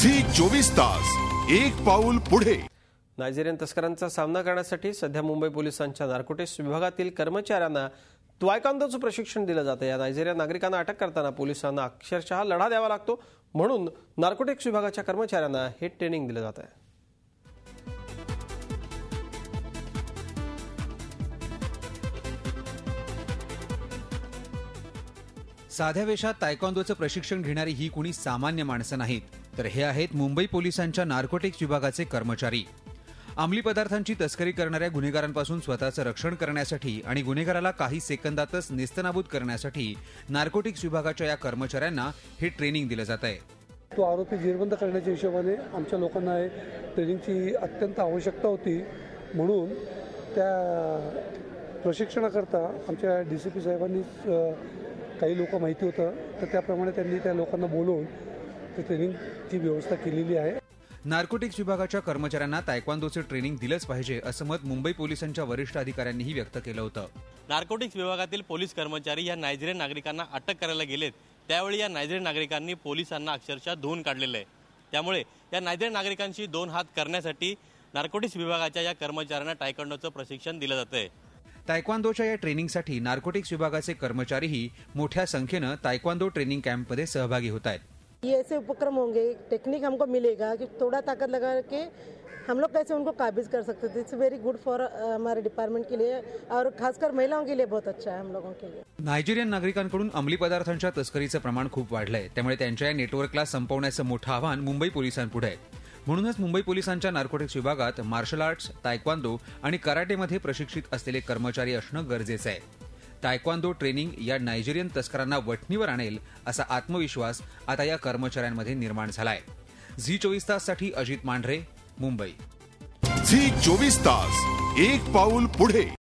Zee 24 तास एक पाऊल पुढे। नायजेरियन तस्करांचा सामना करण्यासाठी सध्या मुंबई पोलिसांच्या नार्कोटिक्स विभागातील कर्मचाऱ्यांना तायक्वांदोचं प्रशिक्षण दिलं जातं। या नायजेरियन नागरिकांना अटक करताना पोलिसांना अक्षरशः लढा द्यावा लागतो, म्हणून नार्कोटिक्स विभागाच्या कर्मचाऱ्यांना हे ट्रेनिंग दिलं जात आहे। साध्या वेशात तायक्वांदोचं प्रशिक्षण घेणारी ही कुणी सामान्य माणसं नाहीत, तर हे आहेत मुंबई पोलिसांच्या नार्कोटिक्स विभागाचे कर्मचारी। अंमली पदार्थांची तस्करी करणाऱ्या गुन्हेगारांपासून स्वतःचं रक्षण करण्यासाठी आणि गुन्हेगाराला काही सेकंदातच नेस्तनाबूत करण्यासाठी नार्कोटिक्स विभागाच्या या कर्मचाऱ्यांना हे ट्रेनिंग दिलं जात आहे। तो आरोपी जेरबंद करण्याच्या हिशोबाने आमच्या लोकांना ट्रेनिंगची अत्यंत आवश्यकता होती, म्हणून त्या प्रशिक्षणाकरता आमच्या DCP साहेबांनी काही लोक माहिती होतं, तर त्याप्रमाणे त्यांनी त्या लोकांना बोलवून ते ट्रेनिंगची व्यवस्था केलेली आहे। नार्कोटिक्स विभागाच्या कर्मचाऱ्यांना तायक्वांदोचे ट्रेनिंग दिलंच पाहिजे असं मत मुंबई पोलिसांच्या वरिष्ठ अधिकाऱ्यांनीही व्यक्त केलं होतं। नार्कोटिक्स विभागातील पोलीस कर्मचारी या नायजेरियन नागरिकांना अटक करायला गेलेत, त्यावेळी या नायजेरियन नागरिकांनी पोलिसांना अक्षरशः धुवून काढलेलं आहे। त्यामुळे या नायजेरियन नागरिकांशी दोन हात करण्यासाठी नार्कोटिक्स विभागाच्या या कर्मचाऱ्यांना तायक्वांदोचं प्रशिक्षण दिलं जातंय। तायक्वांदोच्या या ट्रेनिंगसाठी नार्कोटिक्स विभागाचे कर्मचारीही मोठ्या संख्येनं तायक्वांदो ट्रेनिंग कॅम्पमध्ये सहभागी होत आहेत। ये ऐसे उपक्रम होंगे, टेक्निक हमको मिलेगा कि थोड़ा ताकत लगा के हम लोग कैसे उनको काबिज कर सकते थे। इट्स वेरी गुड फॉर हमारे डिपार्टमेंट के लिए और खासकर महिलाओं के लिए बहुत अच्छा है हम लोगों के लिए। नायजेरियन नागरिकांकडून अंमली पदार्थांच्या तस्करीचं प्रमाण खूप वाढलंय, त्यामुळे त्यांच्या या नेटवर्कला संपवण्याचं मोठं आव्हान मुंबई पोलिसांपुढे आहे। म्हणूनच मुंबई पोलिसांच्या नार्कोटिक्स विभागात मार्शल आर्ट्स, तायक्वांदो आणि कराटेमध्ये प्रशिक्षित असलेले कर्मचारी असणं गरजेचं आहे। तायक्वांदो ट्रेनिंग या नायजेरियन तस्करांना वठणीवर आणेल असा आत्मविश्वास आता या कर्मचाऱ्यांमध्ये निर्माण झालाय। झी 24 ताससाठी अजित मांढरे, मुंबई। झी 24 तास एक पाऊल पुढे।